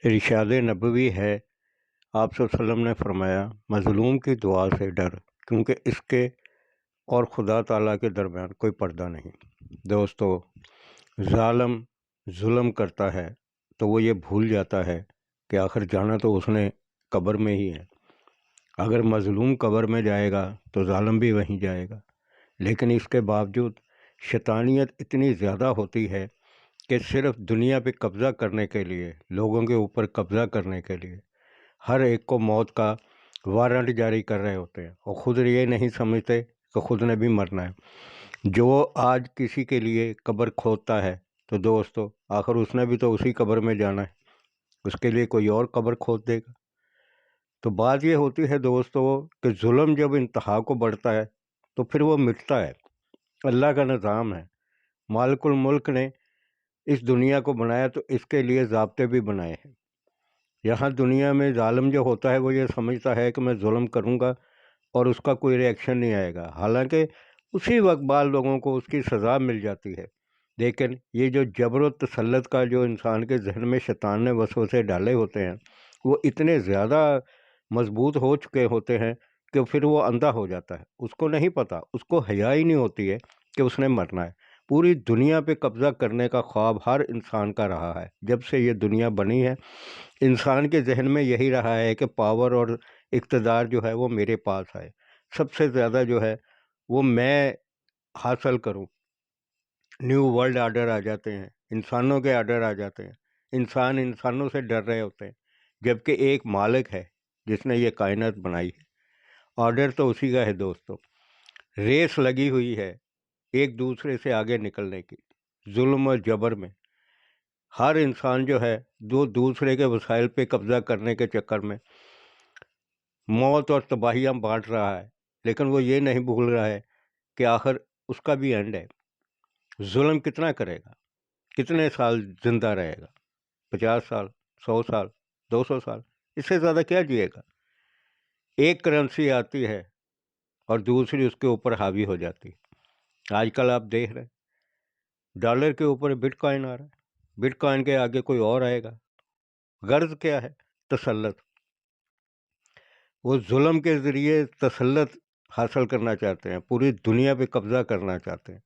ارشاد نبوی ہے، آپ صلی اللہ علیہ وسلم نے فرمایا، مظلوم کی دعا سے ڈر، کیونکہ اس کے اور خدا تعالیٰ کے درمیان کوئی پردہ نہیں۔ دوستو، ظالم ظلم کرتا ہے تو وہ یہ بھول جاتا ہے کہ آخر جانا تو اس نے قبر میں ہی ہے۔ اگر مظلوم قبر میں جائے گا تو ظالم بھی وہیں جائے گا، لیکن اس کے باوجود شیطانیت اتنی زیادہ ہوتی ہے کہ صرف دنیا پہ قبضہ کرنے کے لیے، لوگوں کے اوپر قبضہ کرنے کے لیے ہر ایک کو موت کا وارنٹ جاری کر رہے ہوتے ہیں، اور خود یہ نہیں سمجھتے کہ خود نے بھی مرنا ہے۔ جو آج کسی کے لیے قبر کھودتا ہے تو دوستو، آخر اس نے بھی تو اسی قبر میں جانا ہے، اس کے لیے کوئی اور قبر کھود دے گا۔ تو بات یہ ہوتی ہے دوستو کہ ظلم جب انتہا کو بڑھتا ہے تو پھر وہ مٹتا ہے۔ اللہ کا نظام ہے، مالک الملک نے اس دنیا کو بنایا تو اس کے لیے ضابطے بھی بنائے ہیں۔ یہاں دنیا میں ظالم جو ہوتا ہے وہ یہ سمجھتا ہے کہ میں ظلم کروں گا اور اس کا کوئی ری ایکشن نہیں آئے گا، حالانکہ اسی وقت بعض لوگوں کو اس کی سزا مل جاتی ہے۔ لیکن یہ جو جبر و تسلط کا جو انسان کے ذہن میں شیطان نے وسوسے ڈالے ہوتے ہیں، وہ اتنے زیادہ مضبوط ہو چکے ہوتے ہیں کہ پھر وہ اندھا ہو جاتا ہے۔ اس کو نہیں پتہ، اس کو حیا ہی نہیں ہوتی ہے کہ اس نے مرنا ہے۔ پوری دنیا پہ قبضہ کرنے کا خواب ہر انسان کا رہا ہے، جب سے یہ دنیا بنی ہے انسان کے ذہن میں یہی رہا ہے کہ پاور اور اقتدار جو ہے وہ میرے پاس ہے، سب سے زیادہ جو ہے وہ میں حاصل کروں۔ نیو ورلڈ آرڈر آ جاتے ہیں، انسانوں کے آرڈر آ جاتے ہیں، انسان انسانوں سے ڈر رہے ہوتے ہیں، جبکہ ایک مالک ہے جس نے یہ کائنات بنائی ہے۔ آرڈر تو اسی کا ہے دوستو۔ ریس لگی ہوئی ہے ایک دوسرے سے آگے نکلنے کی، ظلم اور جبر میں۔ ہر انسان جو ہے دو دوسرے کے وسائل پہ قبضہ کرنے کے چکر میں موت اور تباہیاں بانٹ رہا ہے، لیکن وہ یہ نہیں بھول رہا ہے کہ آخر اس کا بھی اینڈ ہے۔ ظلم کتنا کرے گا؟ کتنے سال زندہ رہے گا؟ 50 سال، 100 سال، 200 سال؟ اس سے زیادہ کیا جیے گا؟ ایک کرنسی آتی ہے اور دوسری اس کے اوپر حاوی ہو جاتی ہے۔ آج کل آپ دیکھ رہے ہیں ڈالر کے اوپر بٹ کوائن آ رہا ہے، بٹ کوائن کے آگے کوئی اور آئے گا۔ غرض کیا ہے؟ تسلط۔ وہ ظلم کے ذریعے تسلط حاصل کرنا چاہتے ہیں، پوری دنیا پہ قبضہ کرنا چاہتے ہیں۔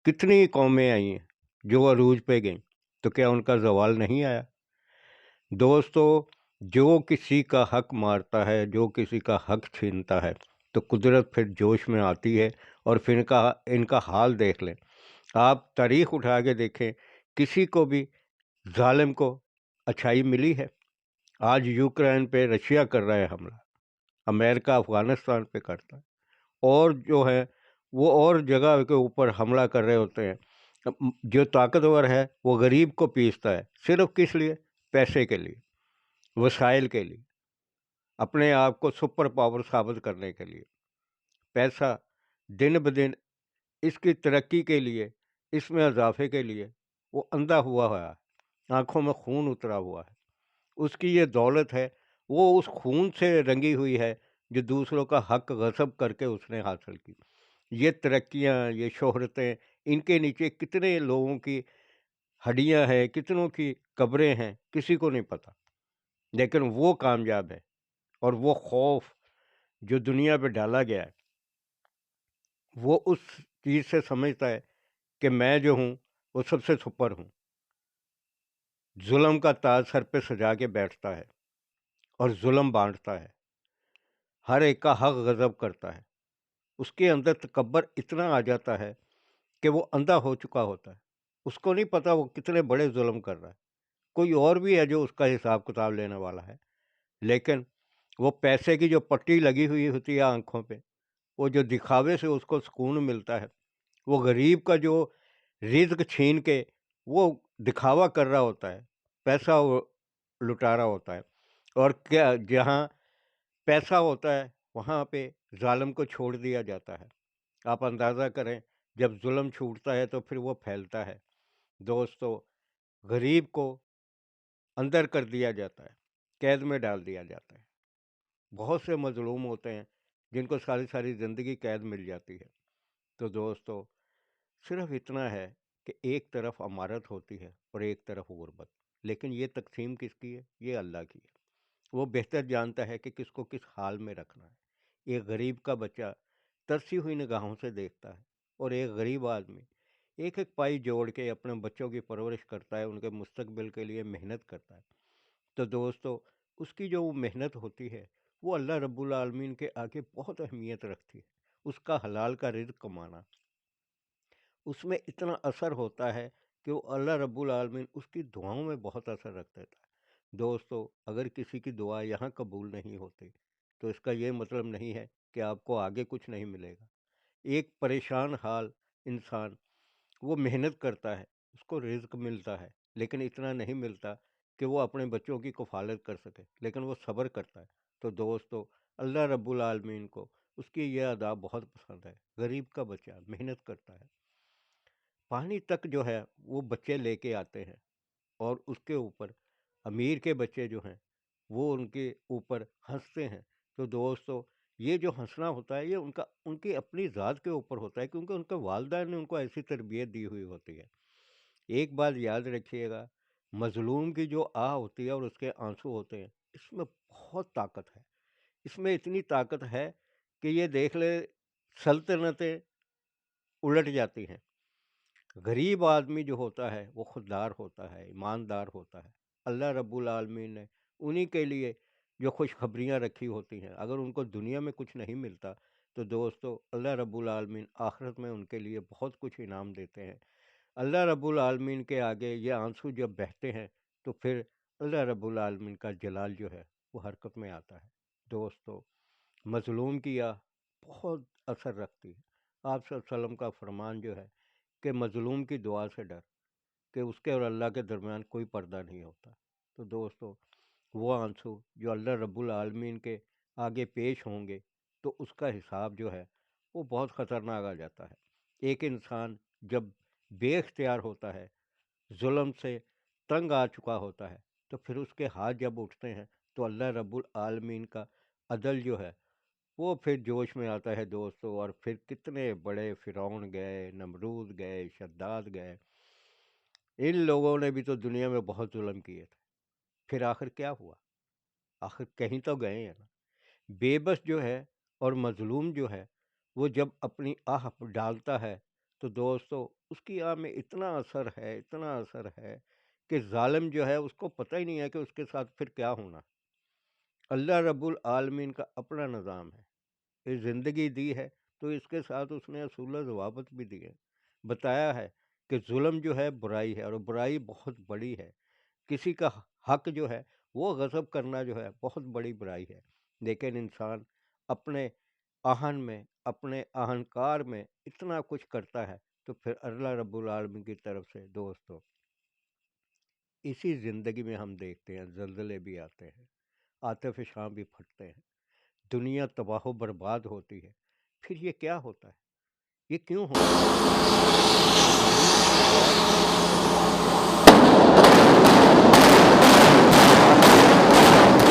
کتنی قومیں آئی ہیں جو عروج پہ گئیں، تو کیا ان کا زوال نہیں آیا؟ دوستو، جو کسی کا حق مارتا ہے، جو کسی کا حق چھینتا ہے، تو قدرت پھر جوش میں آتی ہے، اور پھر ان کا حال دیکھ لیں۔ آپ تاریخ اٹھا کے دیکھیں، کسی کو بھی ظالم کو اچھائی ملی ہے؟ آج یوکرین پہ رشیا کر رہا ہے حملہ، امریکہ افغانستان پہ کرتا ہے، اور جو ہے وہ اور جگہ کے اوپر حملہ کر رہے ہوتے ہیں۔ جو طاقتور ہے وہ غریب کو پیستا ہے، صرف کس لیے؟ پیسے کے لیے، وسائل کے لیے، اپنے آپ کو سپر پاور ثابت کرنے کے لیے۔ پیسہ دن بدن اس کی ترقی کے لیے، اس میں اضافے کے لیے وہ اندھا ہوا ہے، آنکھوں میں خون اترا ہوا ہے۔ اس کی یہ دولت ہے، وہ اس خون سے رنگی ہوئی ہے جو دوسروں کا حق غصب کر کے اس نے حاصل کی۔ یہ ترقیاں، یہ شہرتیں، ان کے نیچے کتنے لوگوں کی ہڈیاں ہیں، کتنوں کی قبریں ہیں، کسی کو نہیں پتہ، لیکن وہ کامیاب ہے۔ اور وہ خوف جو دنیا پہ ڈالا گیا ہے، وہ اس چیز سے سمجھتا ہے کہ میں جو ہوں وہ سب سے سپر ہوں۔ ظلم کا تاج سر پہ سجا کے بیٹھتا ہے اور ظلم بانٹتا ہے، ہر ایک کا حق غصب کرتا ہے۔ اس کے اندر تکبر اتنا آ جاتا ہے کہ وہ اندھا ہو چکا ہوتا ہے، اس کو نہیں پتہ وہ کتنے بڑے ظلم کر رہا ہے۔ کوئی اور بھی ہے جو اس کا حساب کتاب لینے والا ہے، لیکن وہ پیسے کی جو پٹی لگی ہوئی ہوتی ہے آنکھوں پہ، وہ جو دکھاوے سے اس کو سکون ملتا ہے، وہ غریب کا جو رزق چھین کے وہ دکھاوا کر رہا ہوتا ہے، پیسہ وہ لٹا رہا ہوتا ہے۔ اور کیا جہاں پیسہ ہوتا ہے وہاں پہ ظالم کو چھوڑ دیا جاتا ہے۔ آپ اندازہ کریں، جب ظلم چھوٹتا ہے تو پھر وہ پھیلتا ہے۔ دوستو، غریب کو اندر کر دیا جاتا ہے، قید میں ڈال دیا جاتا ہے۔ بہت سے مظلوم ہوتے ہیں جن کو ساری ساری زندگی قید مل جاتی ہے۔ تو دوستو، صرف اتنا ہے کہ ایک طرف امارت ہوتی ہے اور ایک طرف غربت۔ لیکن یہ تقسیم کس کی ہے؟ یہ اللہ کی ہے۔ وہ بہتر جانتا ہے کہ کس کو کس حال میں رکھنا ہے۔ ایک غریب کا بچہ ترسی ہوئی نگاہوں سے دیکھتا ہے، اور ایک غریب آدمی ایک ایک پائی جوڑ کے اپنے بچوں کی پرورش کرتا ہے، ان کے مستقبل کے لیے محنت کرتا ہے۔ تو دوستو، اس کی جو محنت ہوتی ہے وہ اللہ رب العالمین کے آگے بہت اہمیت رکھتی ہے۔ اس کا حلال کا رزق کمانا، اس میں اتنا اثر ہوتا ہے کہ وہ اللہ رب العالمین اس کی دعاؤں میں بہت اثر رکھ دیتا ہے۔ دوستو، اگر کسی کی دعا یہاں قبول نہیں ہوتی تو اس کا یہ مطلب نہیں ہے کہ آپ کو آگے کچھ نہیں ملے گا۔ ایک پریشان حال انسان، وہ محنت کرتا ہے، اس کو رزق ملتا ہے، لیکن اتنا نہیں ملتا کہ وہ اپنے بچوں کی کفالت کر سکے، لیکن وہ صبر کرتا ہے۔ تو دوستو، اللہ رب العالمین کو اس کی یہ ادا بہت پسند ہے۔ غریب کا بچہ محنت کرتا ہے، پانی تک جو ہے وہ بچے لے کے آتے ہیں، اور اس کے اوپر امیر کے بچے جو ہیں وہ ان کے اوپر ہنستے ہیں۔ تو دوستو، یہ جو ہنسنا ہوتا ہے یہ ان کی اپنی ذات کے اوپر ہوتا ہے، کیونکہ ان کے والدین نے ان کو ایسی تربیت دی ہوئی ہوتی ہے۔ ایک بات یاد رکھیے گا، مظلوم کی جو آہ ہوتی ہے اور اس کے آنسو ہوتے ہیں، اس میں بہت طاقت ہے۔ اس میں اتنی طاقت ہے کہ یہ دیکھ لے، سلطنتیں الٹ جاتی ہیں۔ غریب آدمی جو ہوتا ہے وہ خوددار ہوتا ہے، ایماندار ہوتا ہے۔ اللہ رب العالمین نے انہی کے لیے جو خوشخبریاں رکھی ہوتی ہیں۔ اگر ان کو دنیا میں کچھ نہیں ملتا تو دوستو، اللہ رب العالمین آخرت میں ان کے لیے بہت کچھ انعام دیتے ہیں۔ اللہ رب العالمین کے آگے یہ آنسو جب بہتے ہیں تو پھر اللہ رب العالمین کا جلال جو ہے وہ حرکت میں آتا ہے۔ دوستو، مظلوم کی آہ بہت اثر رکھتی ہے۔ آپ صلی اللہ علیہ وسلم کا فرمان جو ہے کہ مظلوم کی دعا سے ڈر، کہ اس کے اور اللہ کے درمیان کوئی پردہ نہیں ہوتا۔ تو دوستو، وہ آنسو جو اللہ رب العالمین کے آگے پیش ہوں گے تو اس کا حساب جو ہے وہ بہت خطرناک آ جاتا ہے۔ ایک انسان جب بے اختیار ہوتا ہے، ظلم سے تنگ آ چکا ہوتا ہے، تو پھر اس کے ہاتھ جب اٹھتے ہیں تو اللہ رب العالمین کا عدل جو ہے وہ پھر جوش میں آتا ہے دوستو۔ اور پھر کتنے بڑے فرعون گئے، نمرود گئے، شداد گئے، ان لوگوں نے بھی تو دنیا میں بہت ظلم کیے تھے۔ پھر آخر کیا ہوا؟ آخر کہیں تو گئے ہیں نا۔ بے بس جو ہے اور مظلوم جو ہے وہ جب اپنی آہ ڈالتا ہے تو دوستو، اس کی آہ میں اتنا اثر ہے، اتنا اثر ہے کہ ظالم جو ہے اس کو پتہ ہی نہیں ہے کہ اس کے ساتھ پھر کیا ہونا۔ اللہ رب العالمین کا اپنا نظام ہے۔ یہ زندگی دی ہے تو اس کے ساتھ اس نے اصول و ضوابط بھی دیے، بتایا ہے کہ ظلم جو ہے برائی ہے، اور برائی بہت بڑی ہے۔ کسی کا حق جو ہے وہ غصب کرنا جو ہے بہت بڑی برائی ہے، لیکن انسان اپنے آہن میں، اپنے اہنکار میں اتنا کچھ کرتا ہے تو پھر اللہ رب العالمین کی طرف سے دوستو، اسی زندگی میں ہم دیکھتے ہیں زلزلے بھی آتے ہیں، آتش فشاں بھی پھٹتے ہیں، دنیا تباہ و برباد ہوتی ہے۔ پھر یہ کیا ہوتا ہے؟ یہ کیوں ہوتا ہے؟ مظلوم کی دعا جو ہے یہ جو زلزلے آتے ہیں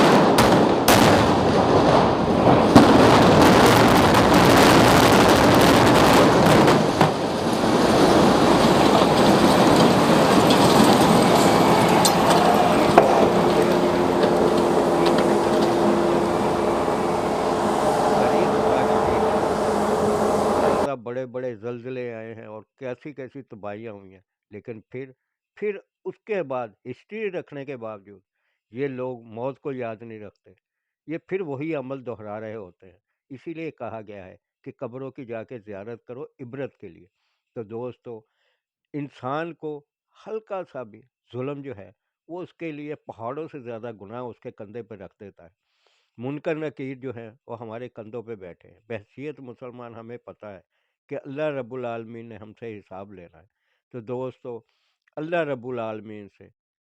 یہ کس وجہ سے زلزلے آتے ہیں؟ تاریخ اٹھا کے دیکھ لیں، کتنا زیادہ بڑے بڑے زلزلے آئے ہیں اور کیسی کیسی تباہیاں ہوئی ہیں، لیکن پھر اس کے بعد ہسٹری رکھنے کے باوجود یہ لوگ موت کو یاد نہیں رکھتے، یہ پھر وہی عمل دہرا رہے ہوتے ہیں۔ اسی لیے کہا گیا ہے کہ قبروں کی جا کے زیارت کرو عبرت کے لیے۔ تو دوستو، انسان کو ہلکا سا بھی ظلم جو ہے وہ اس کے لیے پہاڑوں سے زیادہ گناہ اس کے کندھے پہ رکھ دیتا ہے۔ منکر نکیر جو ہیں وہ ہمارے کندھوں پہ بیٹھے ہیں۔ بحیثیت مسلمان ہمیں پتہ ہے کہ اللہ رب العالمین نے ہم سے حساب لینا ہے۔ تو دوستو، اللہ رب العالمین سے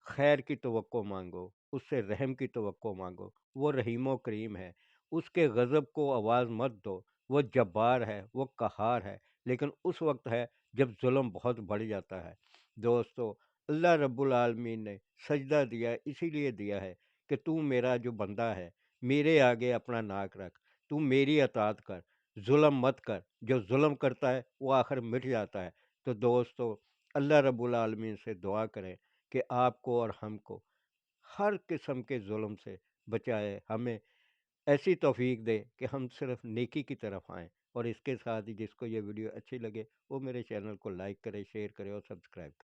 خیر کی توقع مانگو، اس سے رحم کی توقع مانگو۔ وہ رحیم و کریم ہے، اس کے غضب کو آواز مت دو۔ وہ جبار ہے، وہ قہار ہے، لیکن اس وقت ہے جب ظلم بہت بڑھ جاتا ہے۔ دوستو، اللہ رب العالمین نے سجدہ دیا اسی لیے دیا ہے کہ تو میرا جو بندہ ہے، میرے آگے اپنا ناک رکھ، تو میری اطاعت کر، ظلم مت کر۔ جو ظلم کرتا ہے وہ آخر مٹ جاتا ہے۔ تو دوستو، اللہ رب العالمین سے دعا کریں کہ آپ کو اور ہم کو ہر قسم کے ظلم سے بچائے، ہمیں ایسی توفیق دے کہ ہم صرف نیکی کی طرف آئیں۔ اور اس کے ساتھ ہی جس کو یہ ویڈیو اچھی لگے وہ میرے چینل کو لائک کرے، شیئر کرے اور سبسکرائب کرے۔